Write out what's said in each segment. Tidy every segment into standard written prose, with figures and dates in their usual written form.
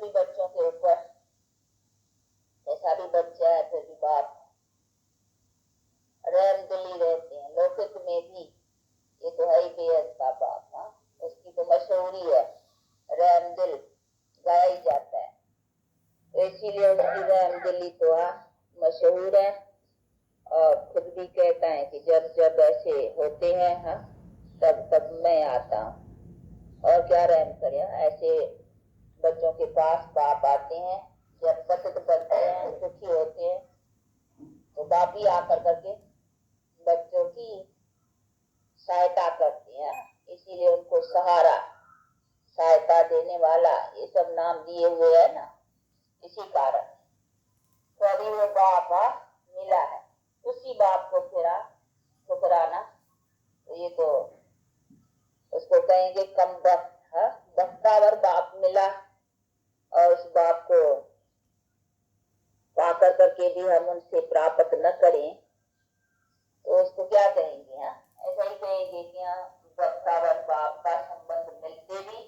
भी बच्चों के ऊपर, ऐसा भी बच्चा है फिर भी बाप रहमदिली रहते हैं। लौकिक में भी ये तो है ही बेहद का बाप। हाँ, उसकी तो मशहूरी है, रहमदिल गाया ही जाता है, इसीलिए उसकी रहमदिली तो मशहूर है। और खुद भी कहता है कि जब जब ऐसे होते हैं हाँ तब तब मैं आता हूँ। और क्या रहम करे, ऐसे बच्चों के पास बाप आते हैं जब पतित करते हैं, दुखी होते हैं, तो बाप ही आकर करके बच्चों की सहायता करते हैं। इसीलिए उनको सहारा, सहायता देने वाला, ये सब नाम दिए हुए है ना, इसी कारण। तो अभी वो बाप मिला है, उसी बाप को फिर ठुकराना, तो ये तो उसको कहेंगे कम बख्तावर बाप मिला। और उस बाप को पाकर करके भी हम उनसे प्राप्त न करें तो उसको क्या कहेंगे? ऐसा ही कहेंगे कि बख्तावर बाप का संबंध मिलते भी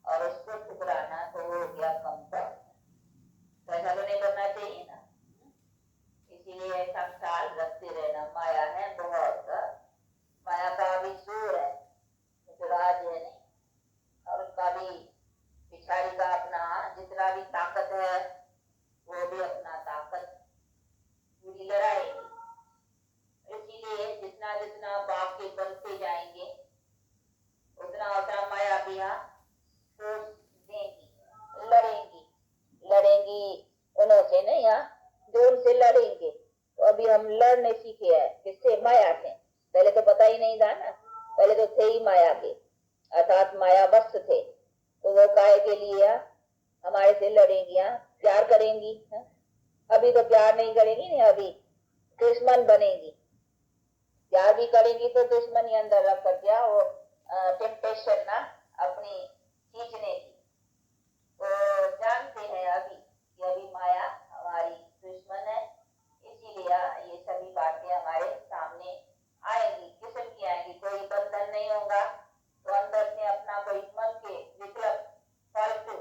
और उसको ठुकराना तो हो गया कम पर। तो ऐसा तो नहीं करना चाहिए ना। इसीलिए ऐसा ख्याल रखते रहना। माया है बहुत, माया का भी जोर है, राज है नहीं, और उसका भी पिछाड़ी का अपना जितना भी ताकत है वो भी अपना ताकत पूरी लड़ाएगी। इसीलिए जितना जितना बाप के बनते जाएंगे उतना उतना माया भी सोच देंगी, लड़ेंगी उन्हों से नहीं, जो उनसे लड़ेंगे। तो अभी हम लड़ने सीखे हैं किससे? माया से। पहले तो पता ही नहीं था ना, पहले तो थे ही माया के, अर्थात मायावश थे। तो वो काहे के लिए हमारे से लड़ेंगी, प्यार करेंगी। अभी तो प्यार नहीं करेंगी, नहीं अभी दुश्मन बनेगी। प्यार भी करेंगी तो दुश्मनी अंदर रख कर क्या वो टेम्पटेशन ना अपनी खींचने की। तो जानते हैं अभी कि अभी माया हमारी दुश्मन है, इसीलिए ये सभी बातें हमारे सामने आएंगी। किस्म की आएंगी, कोई बंधन नहीं होगा तो अंदर से अपना कोई मन के विकल्प फालतू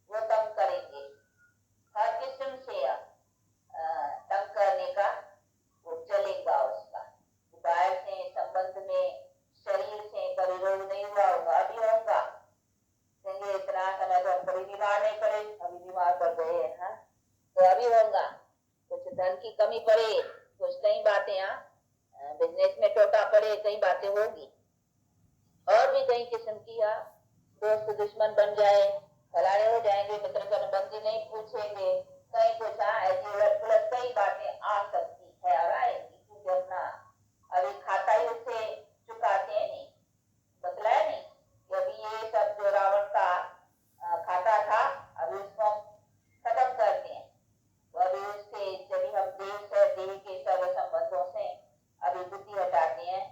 वो तंग करेंगे। हर किस्म से तंग करने का वो चलेगा उसका। बाहर से संबंध में शरीर से कभी रोग नहीं हुआ होगा, अभी होगा। कहेंगे इतना समय तो हम कभी बीमार नहीं पड़े, अभी बीमार पड़ गए हैं, तो अभी होगा। कुछ धन की कमी पड़े, कुछ कई बातें बिजनेस में टोटा पड़े, कई बातें होगी। और भी कई किस्म की दोस्त दुश्मन बन जाए, फलाने हो जाएंगे, मित्र संबंधी नहीं पूछेंगे, कई कुछ ऐसी उलट पुलट कई बातें आ सकती है और आएगी। क्योंकि अपना अभी खाता ही उससे चुकाते हैं, नहीं बतलाया नहीं कि अभी ये सब जो रावण का खाता था अभी उसको खत्म करते हैं। तो अभी उससे जब हम देह के सर्व संबंधों से अभी बुद्धि हटाते हैं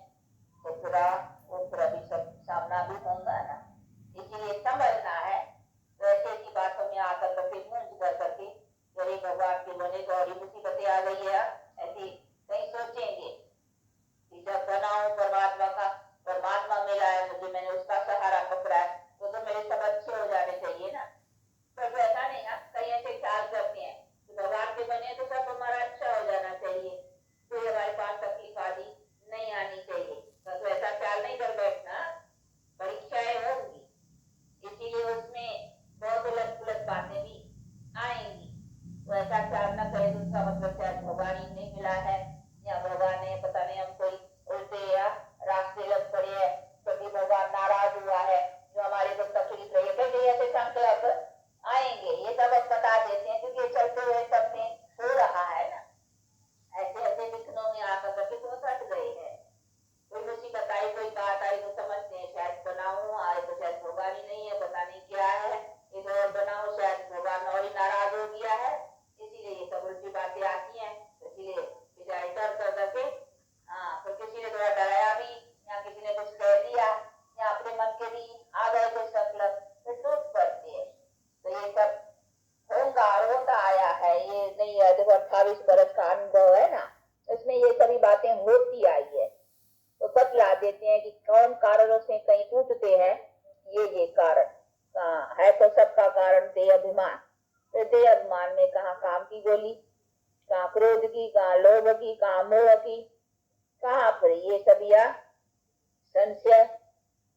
तो फिर अभी सब सामना भी होगा ना। इसीलिए समझना है। तो ऐसी ऐसी बातों में आकर करके मूंझ कर करके यदि भगवान के बने तो और मुसीबतें आ गई है, ऐसी कहीं सोचेंगे कि जब बना हूँ परमात्मा का, परमात्मा मिला है मुझे, मैंने उसका सहारा पकड़ा है, तो मेरे सब अच्छे हो जाने चाहिए ना। पर ऐसा नहीं है, कई ऐसे ख्याल करते हैं कि भगवान के बने तो सब हमारा अच्छा हो जाना चाहिए, कोई हमारे पास तकलीफ आदि नहीं आनी चाहिए। तो ऐसा ख्याल नहीं कर बैठना, परीक्षाएं होंगी, इसीलिए उसमें बहुत उलट पुलट बातें भी आएंगी। तो ऐसा ख्याल न करे तो उसका मतलब शायद भगवान ही नहीं मिला है, या भगवान ने पता नहीं हम कोई उल्टे या रास्ते लग पड़े हैं, कभी भगवान नाराज हुआ है जो हमारे को तकलीफ रही है, कई ऐसे संकल्प आएंगे। ये सब अब बता देते हैं क्योंकि चलते हुए सब में हो रहा है ना। ऐसे ऐसे विघ्नों में आकर करके तो हट गए हैं। कोई मुसीबत आई, कोई बात आई तो समझते हैं शायद बनाऊं आए तो शायद भगवान ही नहीं है, पता नहीं क्या है, इधर और बनाओ शायद भगवान और ही नाराज हो गया है, इसीलिए ये सब उल्टी बातें आती हैं। इसीलिए बेचारे डर कर करके फिर किसी ने थोड़ा डराया भी या किसी ने कुछ कह दिया या अपने मन के भी आ गए कुछ संकल्प, तो टूट पड़ते हैं। तो ये सब होगा और होता आया है, ये नहीं है। देखो 28 बरस का अनुभव है ना, इसमें ये सभी बातें होती आई है। तो बतला देते हैं कि कौन कारणों से कहीं टूटते हैं, ये कारण हाँ, है तो सबका कारण देह अभिमान। तो देह अभिमान में कहाँ काम की गोली, कहाँ क्रोध की, कहाँ लोभ की, कहाँ मोह की, कहाँ पर ये सब या संशय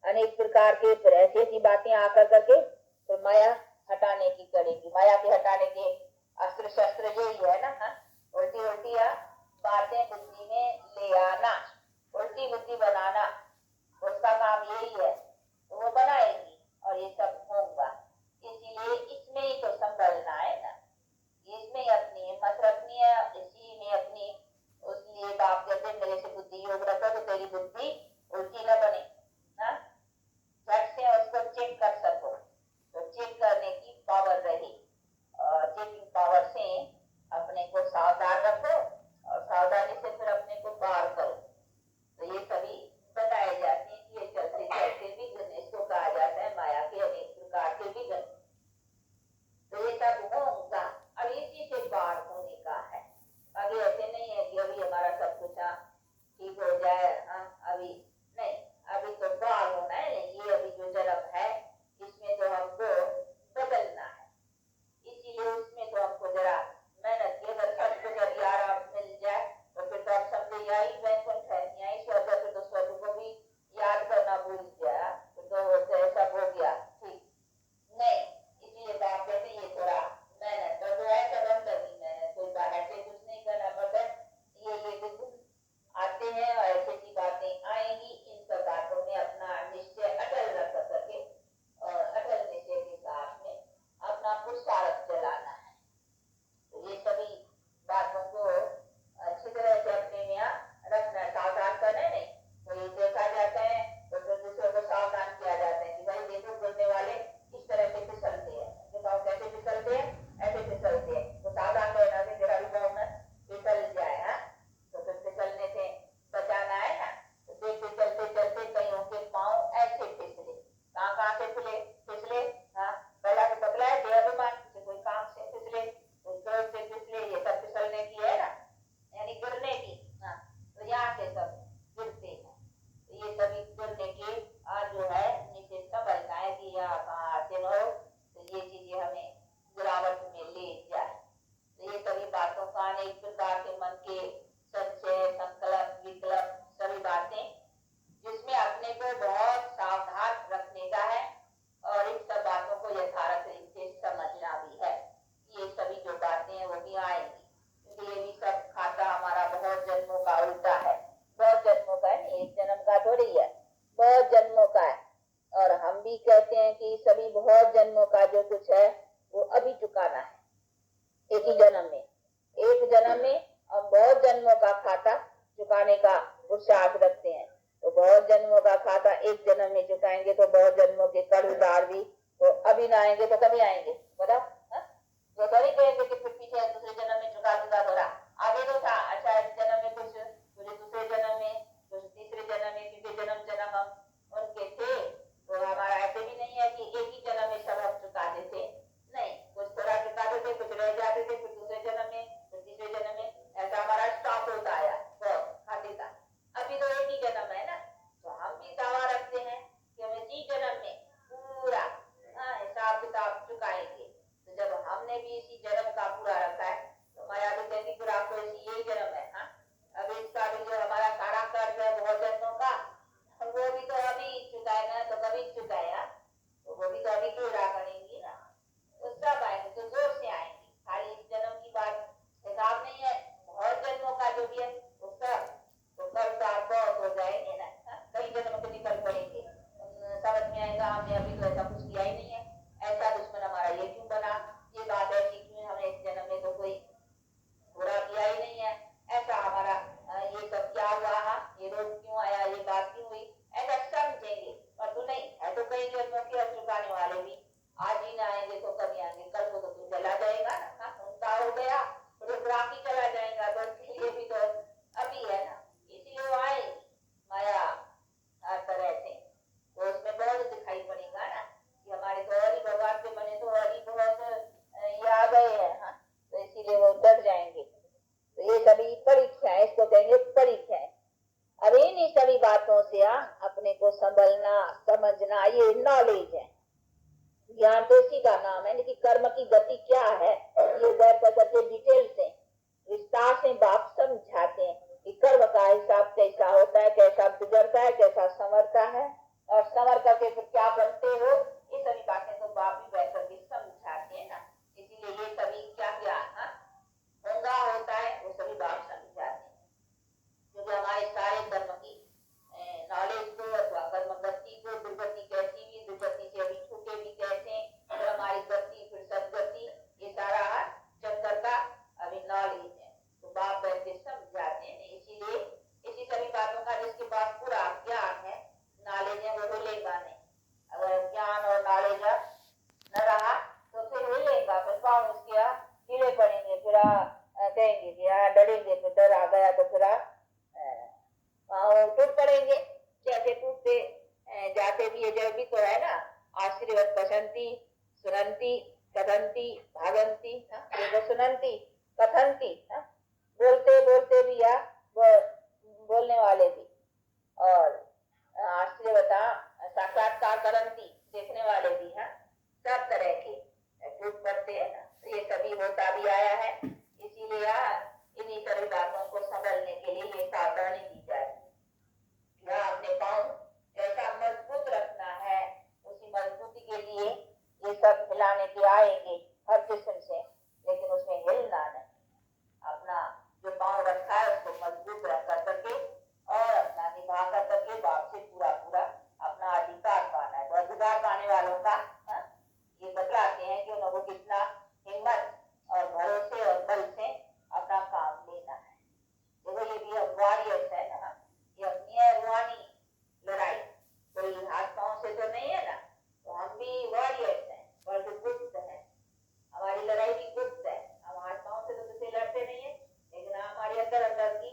अनेक प्रकार के फिर ऐसी ऐसी बातें आकर करके फिर माया हटाने की करेगी। माया के हटाने के अस्त्र शस्त्र यही है ना। हाँ? उल्टी उल्टी बातें बुद्धि में ले आना, उल्टी बुद्धि बनाना, उसका काम यही है। तो वो बनाएगी और ये सब होगा। इसीलिए इसमें ही तो संभलना है ना, इसमें ही अपनी हिम्मत रखनी है, इसी में अपनी। उसलिए बाप कहते मेरे से बुद्धि योग रखो तो तेरी बुद्धि उल्टी न बने, झट से उसको चेक कर सको। तो चेक करने की पावर रही और चेकिंग पावर से अपने को सावधान रखो और सावधानी से फिर अपने को पार करो। तो ये सभी बताए जाते हैं कि ये चलते चलते विघ्न, इसको कहा जाता है माया के अनेक प्रकार के विघ्न। तो ये सब होगा, अब इसी से पार होने का है। अभी ऐसे नहीं है कि अभी हमारा सब कुछ ठीक हो जाए, अभी नहीं, अभी तो पार होना है। ये अभी जो जन्म है इसमें तो हमको बदलना है, इसीलिए उसमें तो हमको जरा मेहनत की। अगर सब कुछ अभी आराम मिल जाए तो फिर तो आप समझे यही वैकुंठ है, यही स्वर्ग है। फिर तो स्वर्ग को भी याद करना भूल गया, फिर तो सब हो गया ठीक नहीं। इसीलिए बाप कहते ये थोड़ा मेहनत कर, जो है सब अंदर की मेहनत, कोई बाहर से कुछ नहीं करना पड़ता। ये बिल्कुल आते हैं और ऐसी ऐसी बातें आएंगी, इन सब बातों में अपना निश्चय अटल रख सके और अटल निश्चय के साथ में अपना पुरुषार्थ चलाना है। तो ये सभी बातों को अच्छी तरह से अपने में रखना, सावधान करना नहीं। तो ये देखा जाता है तो फिर दूसरों को सावधान किया जाता है कि भाई देखो बोलने वाले इस तरह से फिसलते हैं, बताओ कैसे फिसलते हैं, ऐसे फिसलते हैं। तो सावधान रहना से तेरा भी पाँव न फिसल जाए। तो फिर फिसलने से बचाना है ना। तो देखते चलते चलते कईयों के पाँव ऐसे फिसले, कहाँ कहाँ से फिसले। पहला तो बदला है देह अभिमान से, कोई काम से फिसले, कोई क्रोध से फिसले, ये सब फिसलने की है ना, यानी गिरने की। तो यहाँ से सब गिरते हैं। तो ये सभी गिरने के जो है नीचे संभलना है कि यहाँ कहाँ आते न हो, तो ये चीजें हमें गिरावट में ले जाए। तो ये सभी बातों का अनेक प्रकार के मन के संशय संकल्प विकल्प सभी बातें जिसमें अपने को बहुत सावधान रखने का है और इन सब बातों को यथार्थ रूप से समझना भी है। ये सभी जो बातें हैं वो भी आएंगी, क्योंकि ये भी सब खाता हमारा बहुत जन्मों का उल्टा है। बहुत जन्मों का है, एक जन्म का थोड़ी है, बहुत जन्मों का है। और हम भी कहते हैं कि सभी बहुत जन्मों का जो कुछ है वो अभी चुकाना है एक ही जन्म में। एक जन्म में हम बहुत जन्मों का खाता चुकाने का पुरुषार्थ रखते हैं। तो बहुत जन्मों का खाता एक जन्म में चुकाएंगे तो बहुत जन्मों के कर्जदार भी तो अभी ना आएंगे तो कभी आएंगे बताओ। तो थोड़ी कहेंगे कि फिर पीछे दूसरे जन्म में चुका दूंगा, थोड़ा आगे तो था। अच्छा इस जन्म में कुछ मुझे दूसरे जन्म में, कुछ तीसरे जन्म में, क्योंकि जन्म जन्म हम उनके थे। तो हमारा ऐसे भी नहीं है कि एक ही जन्म में सब हम चुका देते, नहीं, कुछ थोड़ा चुका देते, कुछ रह जाते थे, फिर दूसरे जन्म में, फिर तीसरे जन्म में, ऐसा हमारा स्टॉक होता आया खाते का। अभी तो एक ही जन्म है ना। तो हम भी दावा रखते हैं कि हम इसी जन्म में पूरा हिसाब किताब चुकाएंगे। तो जब हमने भी इसी जन्म का पूरा रखा है तो माया भी कहेगी फिर आपको इसी यही जन्म है। अब इसका भी जो हमारा सारा कर्ज है बहुत जन्मों का, वो भी तो अभी चुकाए ना, तो कभी चुकाया तो वो भी तो अभी पूरा करेंगी ना। तो सब आएंगे तो जोर से आएंगे, खाली इस जन्म की बात हिसाब नहीं है, बहुत जन्मों का जो भी है वो सब तो कर्जदार बहुत हो जाएंगे ना। कई जन्म के निकल पड़ेंगे, समझ में आएगा हमने अभी तो ऐसा कुछ किया ही नहीं है, ऐसा दुश्मन हमारा ये क्यों बना, ये बात ऐसी क्यों, हमने इस जन्म में तो कोई बुरा किया ही नहीं है, ऐसा हमारा ये सब क्या हुआ, ये रोग क्यों आया, ये बात क्यों हुई, ऐसा समझेंगे। और तो नहीं है तो कई जन्मों के चुकाने वाले भी आज ही ना आएंगे तो कभी आएंगे, कल को तो तू चला जाएगा ना, उनका हो गया तो बाकी चला जाएगा, तो इसके लिए भी तो अभी है ना। इसलिए वो आए माया हर तरह से, तो उसमें बहुत दिखाई पड़ेगा ना कि हमारे तो हरि भगवान के बने तो हरि बहुत ये आ गए हैं। तो इसीलिए वो डर जाएंगे। तो ये सभी परीक्षाएं, इसको कहेंगे परीक्षाएं। अब इन सभी बातों से अपने को संभलना समझना, ये नॉलेज है, ज्ञान तो इसी का नाम है, लेकिन कर्म की गति क्या है ये बैठ करके डिटेल से विस्तार से बाप समझाते हैं कि कर्म का हिसाब कैसा होता है, कैसा बिगड़ता है, कैसा संवरता है, और संवर करके फिर क्या बनते हो, ये सभी बातें तो बाप भी बैठ करके समझाते हैं ना। इसीलिए ये सभी क्या क्या होगा होता है वो सभी बाप समझाते हैं, क्योंकि हमारे सारे कर्म की नॉलेज को अथवा कर्म गति को, दुर्गति कैसी भी, दुर्गति से अभी छूटे भी कैसे, फिर हमारी गति, फिर सदगति, ये सारा चक्कर का अभी नॉलेज है, तो बाप बैठ के समझाते हैं। इसीलिए इसी सभी बातों का जिसके पास पूरा ज्ञान है, नॉलेज है, वो हिलेगा नहीं। अगर ज्ञान और नॉलेज न रहा तो फिर हिलेगा, फिर पाँव उसके ढीले पड़ेंगे, फिर कहेंगे कि डरेंगे, तो डर आ गया तो फिर टूट पड़ेंगे। जैसे टूटते जाते भी ये जब भी तो है ना, आशीर्वाद पसंती सुनंती कथंती भागंती, देखो सुनंती कथंती, बोलते बोलते भी बोलने वाले भी, और आशीर्वता साक्षात्कार करंती, देखने वाले भी हैं, सब तरह के टूट पड़ते हैं ना, तो ये सभी होता भी आया है। इसीलिए इन्हीं सभी बातों को संभलने के लिए ये सावधानी दी जाती है। अपने पाँव कैसा मजबूत रखना है, उसी मजबूती के लिए ये सब हिलाने के आएंगे हर किस्म से, लेकिन उसमें हिलना नहीं, अपना जो पाँव रखा है उसको मजबूत रख करके और अपना निभा करके बाप से पूरा पूरा अपना अधिकार पाना है। तो अधिकार पाने वालों का ये बतलाते हैं कि उनको कितना हिम्मत और भरोसे और बल से अपना काम लेना है। देखो ये भी वॉरियर्स है ना, ये अपनी है रूहानी लड़ाई, कोई हाथ पांव से तो नहीं है ना, तो हम भी वॉरियर्स हैं, पर जो गुप्त है, हमारी लड़ाई भी गुप्त है, हम हाथ पांव से तो किसी लड़ते नहीं है, लेकिन हमारी अंदर अंदर की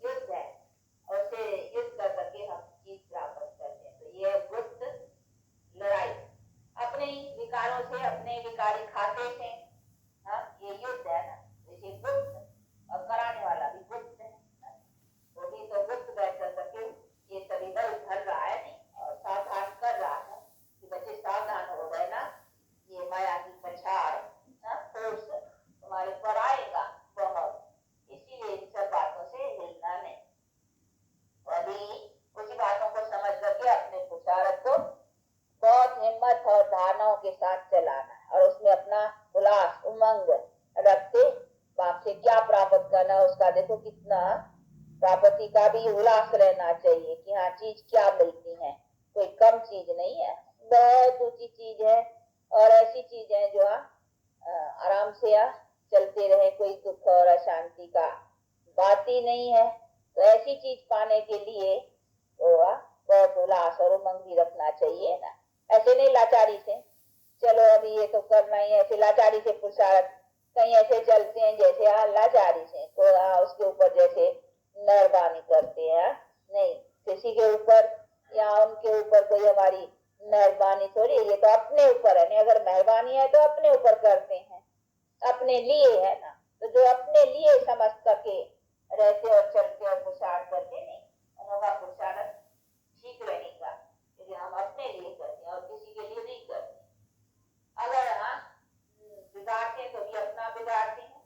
युद्ध है, और उसे युद्ध कर करके हम जीत प्राप्त करते हैं। तो ये गुप्त लड़ाई अपने विकारों से, अपने विकारी खाते से, ये युद्ध है ना, इसे गुप्त और कराने वाला भी गुप्त है, वो भी तो गुप्त बैठ करके ये सभी बल भर रहा है नहीं, और सावधान कर रहा है कि बच्चे सावधान हो गए ना, ये माया की पछाड़ फोर्स तुम्हारे पर आएगा बहुत, इसीलिए इन सब बातों से हिलना नहीं। अभी उसी बातों को समझ करके अपने पुरुषार्थ को बहुत हिम्मत और धारणाओं के साथ चलाना है, और उसमें अपना उल्लास उमंग रखते बाप से क्या प्राप्त करना है उसका देखो कितना प्राप्ति का भी उल्लास रहना चाहिए कि हाँ चीज क्या मिलती है, कोई कम चीज नहीं है, बहुत ऊंची चीज है, और ऐसी चीज है जो आराम से चलते रहे, कोई दुख और अशांति का बात ही नहीं है। तो ऐसी चीज पाने के लिए तो बहुत उल्लास और उमंग भी रखना चाहिए ना, ऐसे नहीं लाचारी से चलो अभी ये तो करना ही है, ऐसे लाचारी से पुरुषार्थ कहीं ऐसे चलते हैं जैसे लाचारी से तो उसके ऊपर जैसे मेहरबानी करते हैं, नहीं किसी के ऊपर या उनके ऊपर कोई हमारी मेहरबानी थोड़ी, ये तो अपने ऊपर है, नहीं अगर मेहरबानी है तो अपने ऊपर करते हैं, अपने लिए है ना, तो जो अपने लिए समझ करके रहते और चलते और पुरुषार्थ करते नहीं, उनका पुरुषार्थ ठीक रहेगा, क्योंकि हम अपने लिए करते हैं और किसी के लिए नहीं करते। अगर बिगाड़ते हैं तो भी अपना बिगाड़ते हैं,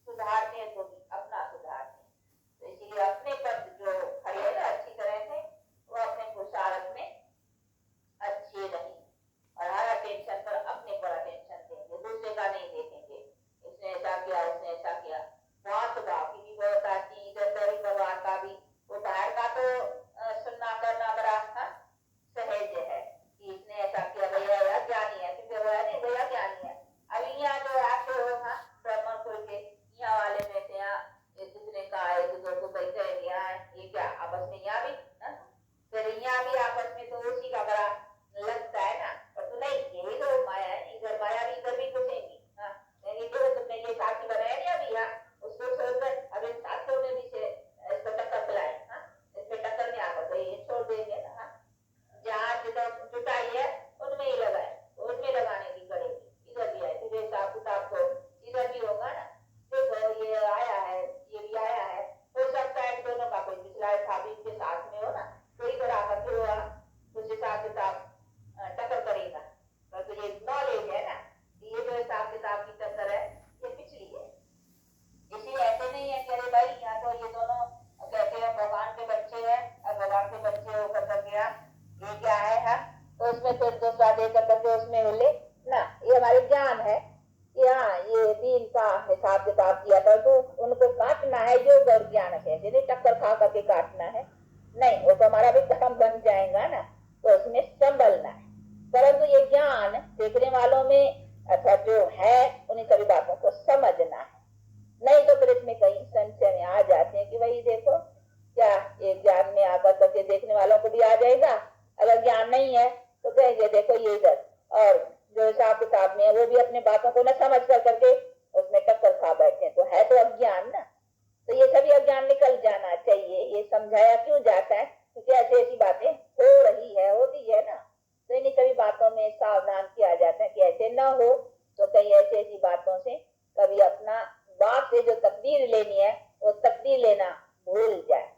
सुधारते हैं तो भी अपना सुधारते हैं, तो इसीलिए अपने पर जो खड़े है ना अच्छी तरह से, वो अपने पुरुषार्थ में अच्छे रहें, और हर अटेंशन पर अपने पर अटेंशन देंगे, दूसरे का नहीं देखेंगे, इसने ऐसा किया उसने ऐसा किया। वहां तो बाकी भी बहुत आती है, इधर भगवान का भी, वो बाहर का तो सुनना करना बड़ा ये क्या है हाँ, तो उसमें फिर दूसरा दे करके उसमें मिले ना, ये हमारे ज्ञान है कि हाँ ये दीन का हिसाब किताब किया था, तो उनको काटना है योग और ज्ञान है, नहीं टक्कर खा करके काटना है नहीं, वो तो हमारा भी कर्म बन जाएगा ना, तो उसमें संभलना है। परंतु ये ज्ञान देखने वालों में अथवा जो है उन्हीं सभी बातों को समझना है, नहीं तो फिर इसमें कहीं संशय में आ जाते हैं कि भाई देखो क्या ये ज्ञान में आकर करके देखने वालों को भी आ जाएगा, अगर ज्ञान नहीं है तो कहेंगे देखो ये इधर, और जो हिसाब किताब में है वो भी अपने बातों को न समझ कर करके उसमें टक्कर खा बैठे, तो है तो अज्ञान ना, तो ये सभी अज्ञान निकल जाना चाहिए। ये समझाया क्यों जाता है, क्योंकि ऐसी ऐसी बातें हो रही है, होती है ना, तो इन सभी बातों में सावधान किया जाता है कि ऐसे न हो, तो कहीं ऐसी ऐसी बातों से कभी अपना बाप से जो तकदीर लेनी है वो तकदीर लेना भूल जाए,